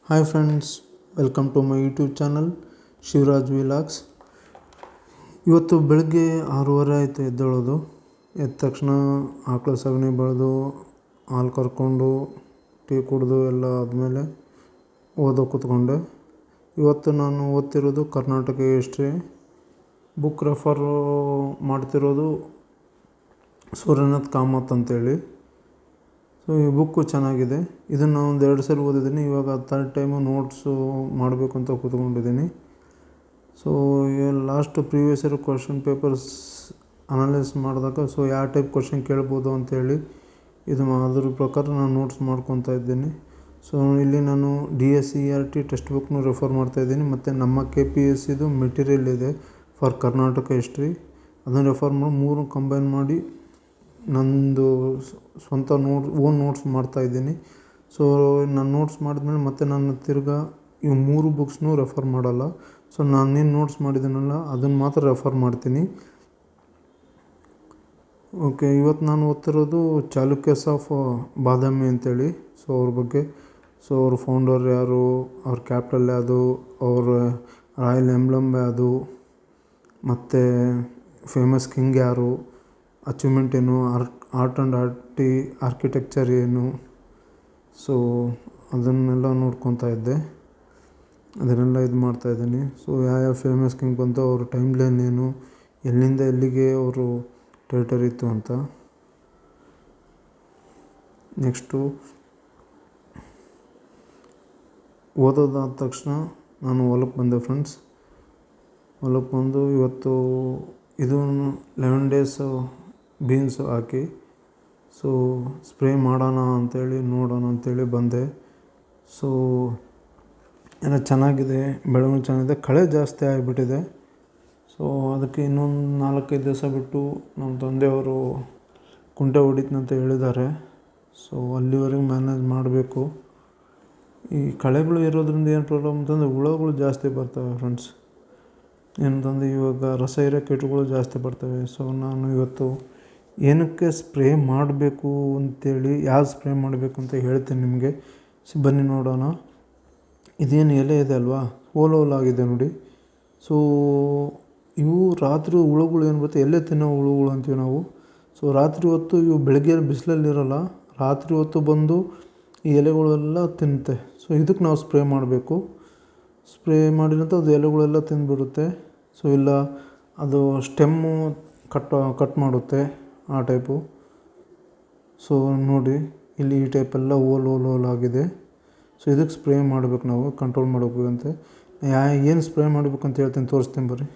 Hi friends, welcome to my YouTube channel Shivraj vlogs. ಇವತ್ತು ಬೆಳಗ್ಗೆ 6:30 ಆಯಿತು ಎದ್ದೇಳೋದು. ಎದ್ದ ತಕ್ಷಣ ಆಕಳ ಸಗಣಿ ಬೆಳೆದು ಹಾಲು ಕರ್ಕೊಂಡು ಟೀ ಕುಡಿದು ಎಲ್ಲ ಆದಮೇಲೆ ಓದೋ ಕೂತ್ಕೊಂಡೆ. ಇವತ್ತು ನಾನು ಓದ್ತಿರೋದು ಕರ್ನಾಟಕ ಹಿಸ್ಟ್ರಿ. ಬುಕ್ ರೆಫರ್ ಮಾಡ್ತಿರೋದು ಸೂರ್ಯನಾಥ್ ಕಾಮತ್ ಅಂತೇಳಿ. ಸೊ ಈ ಬುಕ್ಕು ಚೆನ್ನಾಗಿದೆ. ಇದನ್ನು ಒಂದು 2 ಸಲ ಓದಿದ್ದೀನಿ. ಇವಾಗ ಥರ್ಡ್ ಟೈಮು ನೋಟ್ಸು ಮಾಡಬೇಕು ಅಂತ ಕೂತ್ಕೊಂಡಿದ್ದೀನಿ. So last previous year question papers analyse ಮಾಡಿದಾಗ ಯಾವ ಟೈಪ್ ಕ್ವಶನ್ ಕೇಳ್ಬೋದು ಅಂತೇಳಿ ಅದ್ರ ಪ್ರಕಾರ ನಾನು ನೋಟ್ಸ್ ಮಾಡ್ಕೊತಾ ಇದ್ದೀನಿ. ಸೊ ಇಲ್ಲಿ ನಾನು DSERT ಟೆಕ್ಸ್ಟ್ ಬುಕ್ನು ರೆಫರ್ ಮಾಡ್ತಾಯಿದ್ದೀನಿ. ಮತ್ತು ನಮ್ಮ KPSCದು ಮೆಟೀರಿಯಲ್ ಇದೆ ಫಾರ್ ಕರ್ನಾಟಕ ಹಿಸ್ಟ್ರಿ, ಅದನ್ನು ರೆಫರ್ ಮಾಡಿ 3 ಕಂಬೈನ್ ಮಾಡಿ ನಂದು ಸ್ವಂತ ಓನ್ ನೋಟ್ಸ್ ಮಾಡ್ತಾಯಿದ್ದೀನಿ. ಸೊ ನಾನು ನೋಟ್ಸ್ ಮಾಡಿದ್ಮೇಲೆ ಮತ್ತೆ ನಾನು ತಿರ್ಗಾ ಇವು 3 ಬುಕ್ಸ್ನೂ ರೆಫರ್ ಮಾಡಲ್ಲ. ಸೊ ನಾನೇನು ನೋಟ್ಸ್ ಮಾಡಿದ್ದೀನಲ್ಲ ಅದನ್ನು ಮಾತ್ರ ರೆಫರ್ ಮಾಡ್ತೀನಿ. ಓಕೆ, ಇವತ್ತು ನಾನು ಓದ್ತಿರೋದು ಚಾಲುಕ್ಯಸ್ ಆಫ್ ಬಾದಾಮಿ ಅಂತೇಳಿ. ಸೊ ಅವ್ರ ಬಗ್ಗೆ, ಸೊ ಅವ್ರ ಫೌಂಡರ್ ಯಾರು, ಅವ್ರ ಕ್ಯಾಪಿಟಲ್ ಯಾವುದು, ಅವ್ರ ರಾಯಲ್ ಎಂಬ್ಲಮ್ ಯಾವುದು, ಮತ್ತು ಫೇಮಸ್ ಕಿಂಗ್ ಯಾರು, ಅಚೀವ್ಮೆಂಟ್ ಏನು, ಆರ್ಟ್ ಆ್ಯಂಡ್ ಆರ್ಕಿಟೆಕ್ಚರ್ ಏನು, ಸೊ ಅದನ್ನೆಲ್ಲ ನೋಡ್ಕೊತಾ ಇದ್ದೆ. ಅದನ್ನೆಲ್ಲ ಮಾಡ್ತಾಯಿದ್ದೀನಿ. ಸೊ ಯಾವ ಫೇಮಸ್ ಕಿಂಗ್ ಬಂತು, ಅವ್ರ ಟೈಮ್ ಲೈನ್ ಏನು, ಎಲ್ಲಿಂದ ಎಲ್ಲಿಗೆ ಅವರು ಟೆರಿಟರಿ ಇತ್ತು ಅಂತ. ನೆಕ್ಸ್ಟು ಓದೋದಾದ ತಕ್ಷಣ ನಾನು ಹೊಲಕ್ಕೆ ಬಂದೆ ಫ್ರೆಂಡ್ಸ್. ಹೊಲಕ್ಕೆ ಬಂದು ಇವತ್ತು ಇದು 11 days ಬೀನ್ಸ್ ಹಾಕಿ ಸೊ ಸ್ಪ್ರೇ ಮಾಡೋಣ ಅಂಥೇಳಿ ನೋಡೋಣ ಅಂಥೇಳಿ ಬಂದೆ. ಸೊ ಎಲ್ಲ ಚೆನ್ನಾಗಿದೆ, ಬೆಳವಣಿಗೆ ಚೆನ್ನಾಗಿದೆ. ಕಳೆ ಜಾಸ್ತಿ ಆಗಿಬಿಟ್ಟಿದೆ. ಸೊ ಅದಕ್ಕೆ ಇನ್ನೊಂದು 4-5 ದಿವಸ ಬಿಟ್ಟು ನಮ್ಮ ತಂದೆಯವರು ಕುಂಟೆ ಹೊಡಿತೀನಂತ ಹೇಳಿದ್ದಾರೆ. ಸೊ ಅಲ್ಲಿವರೆಗೂ ಮ್ಯಾನೇಜ್ ಮಾಡಬೇಕು. ಈ ಕಳೆಗಳು ಇರೋದ್ರಿಂದ ಏನು ಪ್ರಾಬ್ಲಮ್ ಅಂತಂದರೆ ಹುಳಗಳು ಜಾಸ್ತಿ ಬರ್ತವೆ ಫ್ರೆಂಡ್ಸ್. ಏನಂತಂದರೆ ಇವಾಗ ರಸ ಇರೋ ಕೀಟಗಳು ಜಾಸ್ತಿ ಬರ್ತವೆ. ಸೊ ನಾನು ಇವತ್ತು ಏನಕ್ಕೆ ಸ್ಪ್ರೇ ಮಾಡಬೇಕು ಅಂತೇಳಿ, ಯಾವ್ದು ಸ್ಪ್ರೇ ಮಾಡಬೇಕು ಅಂತ ಹೇಳ್ತೀನಿ ನಿಮಗೆ. ಬನ್ನಿ ನೋಡೋಣ. ಇದೇನು ಎಲೆ ಇದೆ ಅಲ್ವಾ, ಹೋಲಾಗಿದೆ ನೋಡಿ. ಸೊ ಇವು ರಾತ್ರಿ ಹುಳುಗಳು ಏನು ಬರುತ್ತೆ, ಎಲೆ ತಿನ್ನೋ ಹುಳುಗಳು ಅಂತೀವಿ ನಾವು. ಸೊ ರಾತ್ರಿ ಹೊತ್ತು ಇವು ಬೆಳಗ್ಗೆ ಬಿಸಿಲಲ್ಲಿರೋಲ್ಲ, ರಾತ್ರಿ ಹೊತ್ತು ಬಂದು ಈ ಎಲೆಗಳೆಲ್ಲ ತಿನ್ನುತ್ತೆ. ಸೊ ಇದಕ್ಕೆ ನಾವು ಸ್ಪ್ರೇ ಮಾಡಬೇಕು. ಸ್ಪ್ರೇ ಮಾಡಿದಂಥ ಅದು ಎಲೆಗಳೆಲ್ಲ ತಿಂದುಬಿಡುತ್ತೆ. ಸೊ ಇಲ್ಲ ಅದು ಸ್ಟೆಮ್ಮು ಕಟ್ ಮಾಡುತ್ತೆ, ಆ ಟೈಪು. ಸೊ ನೋಡಿ ಇಲ್ಲಿ ಈ ಟೈಪೆಲ್ಲ ಹೋಲಾಗಿದೆ. ಸೊ ಇದಕ್ಕೆ ಸ್ಪ್ರೇ ಮಾಡಬೇಕು, ನಾವು ಕಂಟ್ರೋಲ್ ಮಾಡಬೇಕಂತೆ. ಏನು ಸ್ಪ್ರೇ ಮಾಡಬೇಕು ಅಂತ ಹೇಳ್ತೀನಿ, ತೋರಿಸ್ತೀನಿ ಬರ್ರಿ.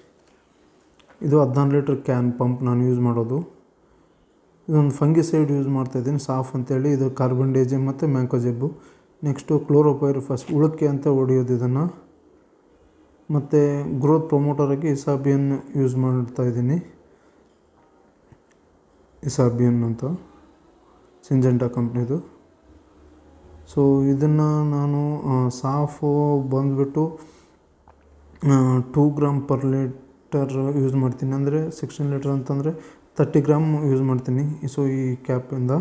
ಇದು 14 ಲೀಟ್ರ್ ಕ್ಯಾನ್ ಪಂಪ್ ನಾನು ಯೂಸ್ ಮಾಡೋದು. ಇದೊಂದು ಫಂಗಿಸೈಡ್ ಯೂಸ್ ಮಾಡ್ತಾಯಿದ್ದೀನಿ, ಸಾಫ್ ಅಂತೇಳಿ. ಇದು ಕಾರ್ಬನ್ಡೇಜಿಮ್ ಮತ್ತು ಮ್ಯಾಂಕೋಜೆಬ್ಬು. ನೆಕ್ಸ್ಟು ಕ್ಲೋರೋಪೈರಿಫಾಸ್ ಹುಳಕ್ಕೆ ಅಂತ ಹೊಡೆಯೋದು ಇದನ್ನು. ಮತ್ತು ಗ್ರೋತ್ ಪ್ರೊಮೋಟರಾಗಿ ಇಸಾಬಿಯನ್ ಯೂಸ್ ಮಾಡ್ತಾಯಿದ್ದೀನಿ. ಇಸಾಬಿಯನ್ ಅಂತ ಸಿಂಜೆಂಟಾ ಕಂಪ್ನಿದು. ಸೊ ಇದನ್ನು ನಾನು ಸಾಫು ಬಂದುಬಿಟ್ಟು 2 ಗ್ರಾಮ್ ಪರ್ ಲೀಟರ್ ಯೂಸ್ ಮಾಡ್ತೀನಿ. ಅಂದರೆ 16 ಲೀಟರ್ ಅಂತಂದರೆ 30 ಗ್ರಾಮ್ ಯೂಸ್ ಮಾಡ್ತೀನಿ. ಸೊ ಈ ಕ್ಯಾಪಿಂದ.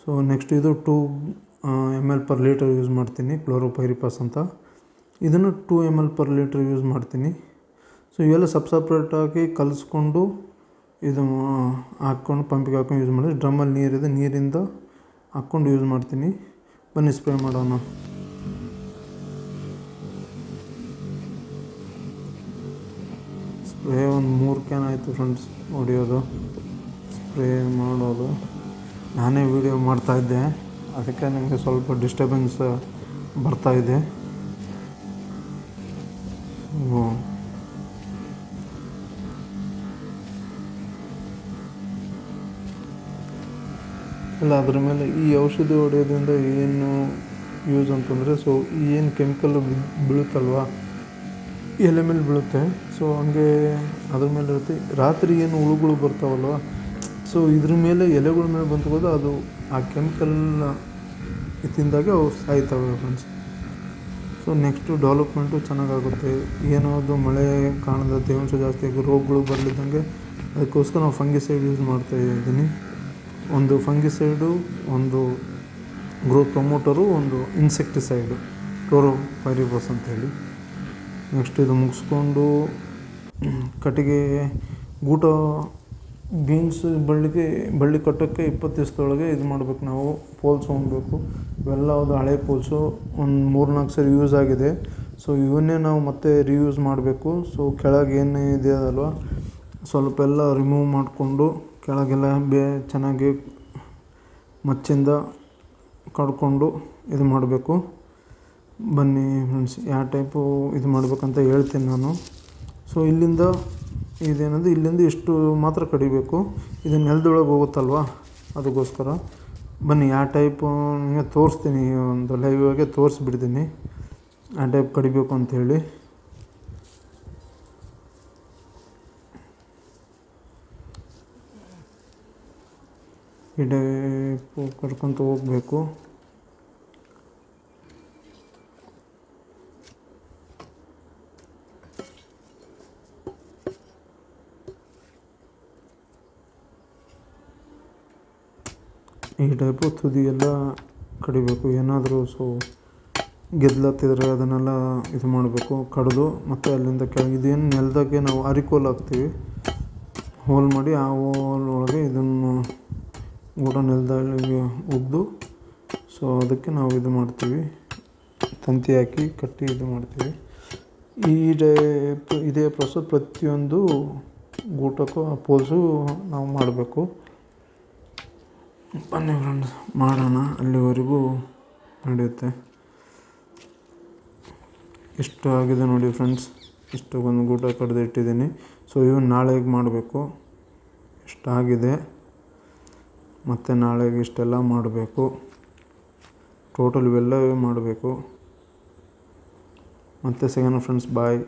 ಸೊ ನೆಕ್ಸ್ಟ್ ಇದು 2 ml ಪರ್ ಲೀಟರ್ ಯೂಸ್ ಮಾಡ್ತೀನಿ, ಕ್ಲೋರೋಪೈರಿಫಾಸ್ ಅಂತ. ಇದನ್ನು 2 ml ಪರ್ ಲೀಟ್ರ್ ಯೂಸ್ ಮಾಡ್ತೀನಿ. ಸೊ ಇವೆಲ್ಲ ಸಪ್ರೇಟಾಗಿ ಕಲಿಸ್ಕೊಂಡು ಇದು ಹಾಕ್ಕೊಂಡು ಪಂಪಿಗೆ ಹಾಕ್ಕೊಂಡು ಯೂಸ್ ಮಾಡಿದ್ರೆ, ಡ್ರಮ್ಮಲ್ಲಿ ನೀರಿದೆ, ನೀರಿಂದ ಹಾಕ್ಕೊಂಡು ಯೂಸ್ ಮಾಡ್ತೀನಿ. ಬನ್ನಿ ಸ್ಪ್ರೇ ಮಾಡೋಣ. ಸ್ಪ್ರೇ ಒಂದು 3 ಕ್ಯಾನ್ ಆಯಿತು ಫ್ರೆಂಡ್ಸ್ ಹೊಡೆಯೋದು, ಸ್ಪ್ರೇ ಮಾಡೋದು. ನಾನೇ ವೀಡಿಯೋ ಮಾಡ್ತಾಯಿದ್ದೆ, ಅದಕ್ಕೆ ನಿಮಗೆ ಸ್ವಲ್ಪ ಡಿಸ್ಟರ್ಬೆನ್ಸ್ ಬರ್ತಾಯಿದೆ. ಇಲ್ಲ, ಅದ್ರ ಮೇಲೆ ಈ ಔಷಧಿ ಹೊಡೆಯೋದ್ರಿಂದ ಏನು ಯೂಸ್ ಅಂತಂದರೆ, ಸೊ ಏನು ಕೆಮಿಕಲ್ಲು ಬೀಳುತ್ತಲ್ವ, ಎಲೆ ಮೇಲೆ ಬೀಳುತ್ತೆ. ಸೊ ಹಂಗೆ ಅದ್ರ ಮೇಲೆ ಇರುತ್ತೆ. ರಾತ್ರಿ ಏನು ಹುಳುಗಳು ಬರ್ತಾವಲ್ವ, ಸೊ ಇದ್ರ ಮೇಲೆ ಎಲೆಗಳ ಮೇಲೆ ಬಂದು ಅದು ಆ ಕೆಮಿಕಲ್ ತಿಂದಾಗ ಅವು ಸಾಯ್ತವೆ ಫ್ರೆಂಡ್ಸ್. ಸೊ ನೆಕ್ಸ್ಟು ಡೆವಲಪ್ಮೆಂಟು ಚೆನ್ನಾಗಾಗುತ್ತೆ. ಏನಾದರೂ ಮಳೆ ಕಾಣದ ತೇವಾಂಶ ಜಾಸ್ತಿ ಆಗಿ ರೋಗಗಳು ಬರಲಿದ್ದಂಗೆ, ಅದಕ್ಕೋಸ್ಕರ ನಾವು ಫಂಗಿಸೈಡ್ ಯೂಸ್ ಮಾಡ್ತಾಯಿದ್ದೀನಿ. ಒಂದು ಫಂಗಿಸೈಡು, ಒಂದು ಗ್ರೋತ್ ಪ್ರಮೋಟರು, ಒಂದು ಇನ್ಸೆಕ್ಟಿಸೈಡು. ಕ್ಲೋರೋಪೈರಿಫಾಸ್ ಅಂತೇಳಿ. ನೆಕ್ಸ್ಟ್ ಇದು ಮುಗಿಸ್ಕೊಂಡು ಕಟ್ಟಿಗೆ ಗೂಟ ಬೀನ್ಸ್ ಬಳ್ಳಿ ಕಟ್ಟೋಕ್ಕೆ 20 ದಿವಸದೊಳಗೆ ಇದು ಮಾಡ್ಬೇಕು, ನಾವು ಪೋಲ್ಸ್ ಹೊಂದಬೇಕು. ಇವೆಲ್ಲ ಅದು ಹಳೆ ಪೋಲ್ಸು ಒಂದು 3-4 ಸರಿ ಯೂಸ್ ಆಗಿದೆ. ಸೊ ಇವನ್ನೇ ನಾವು ಮತ್ತೆ ರಿಯೂಸ್ ಮಾಡಬೇಕು. ಸೊ ಕೆಳಗೆ ಏನು ಇದೆ ಅಲ್ವ, ಸ್ವಲ್ಪ ಎಲ್ಲ ರಿಮೂವ್ ಮಾಡಿಕೊಂಡು ಕೆಳಗೆಲ್ಲ ಚೆನ್ನಾಗಿ ಮಚ್ಚಿಂದ ಕಡ್ಕೊಂಡು ಇದು ಮಾಡಬೇಕು. ಬನ್ನಿ ಫ್ರೆಂಡ್ಸ್, ಯಾವ ಟೈಪು ಇದು ಮಾಡಬೇಕಂತ ಹೇಳ್ತೀನಿ ನಾನು. ಸೊ ಇಲ್ಲಿಂದ ಇಷ್ಟು ಮಾತ್ರ ಕಡಿಬೇಕು. ಇದು ನೆಲದೊಳಗೆ ಹೋಗುತ್ತಲ್ವ, ಅದಕ್ಕೋಸ್ಕರ ಬನ್ನಿ ಯಾವ ಟೈಪು ನಿಮಗೆ ತೋರಿಸ್ತೀನಿ. ಒಂದು ಲೈವ್ ಆಗಿ ತೋರಿಸ್ಬಿಡ್ತೀನಿ ಆ ಟೈಪ್ ಕಡಿಬೇಕು ಅಂಥೇಳಿ. ಈ ಟೈಪು ಕಡ್ಕೊತ ಹೋಗಬೇಕು. ಈ ಟೈಪು ತುದಿ ಎಲ್ಲ ಕಡಿಬೇಕು. ಏನಾದರೂ ಗೆದ್ಲತ್ತಿದ್ರೆ ಅದನ್ನೆಲ್ಲ ಇದು ಮಾಡಬೇಕು, ಕಡಿದು ಮತ್ತು ಅಲ್ಲಿಂದ ಕೆಳಗೆ ಇದೇನು ನೆಲದಾಗೆ ನಾವು ಅರಿಕೋಲ್ ಹಾಕ್ತೀವಿ, ಹೋಲ್ ಮಾಡಿ ಆ ಹೋಲ್ ಒಳಗೆ ಇದನ್ನು ಗೂಟ ನೆಲದಲ್ಲಿ ಉಗ್ದು, ಸೊ ಅದಕ್ಕೆ ನಾವು ಇದು ಮಾಡ್ತೀವಿ, ತಂತಿ ಹಾಕಿ ಕಟ್ಟಿ ಇದು ಮಾಡ್ತೀವಿ. ಈ ಟೈಪ್ ಇದೇ ಪ್ರೊಸೆಸ್ ಪ್ರತಿಯೊಂದು ಗೂಟಕ್ಕೂ ಆ ಪೋಲ್ಸು ನಾವು ಮಾಡಬೇಕು. ಬನ್ನಿ ಫ್ರೆಂಡ್ಸ್ ಮಾಡೋಣ, ಅಲ್ಲಿವರೆಗೂ ನಡೆಯುತ್ತೆ. ಇಷ್ಟು ಆಗಿದೆ ನೋಡಿ ಫ್ರೆಂಡ್ಸ್, ಇಷ್ಟು ಒಂದು ಗೂಟ ಕಡ್ದು ಇಟ್ಟಿದ್ದೀನಿ. ಸೊ ಇವನು ನಾಳೆಗೆ ಮಾಡಬೇಕು. ಇಷ್ಟಾಗಿದೆ, ಮತ್ತು ನಾಳೆಗೆ ಇಷ್ಟೆಲ್ಲ ಮಾಡಬೇಕು. ಟೋಟಲ್ ಇವೆಲ್ಲವೇ ಮಾಡಬೇಕು. ಮತ್ತೆ ಸಿಗೋಣ ಫ್ರೆಂಡ್ಸ್, ಬಾಯ್.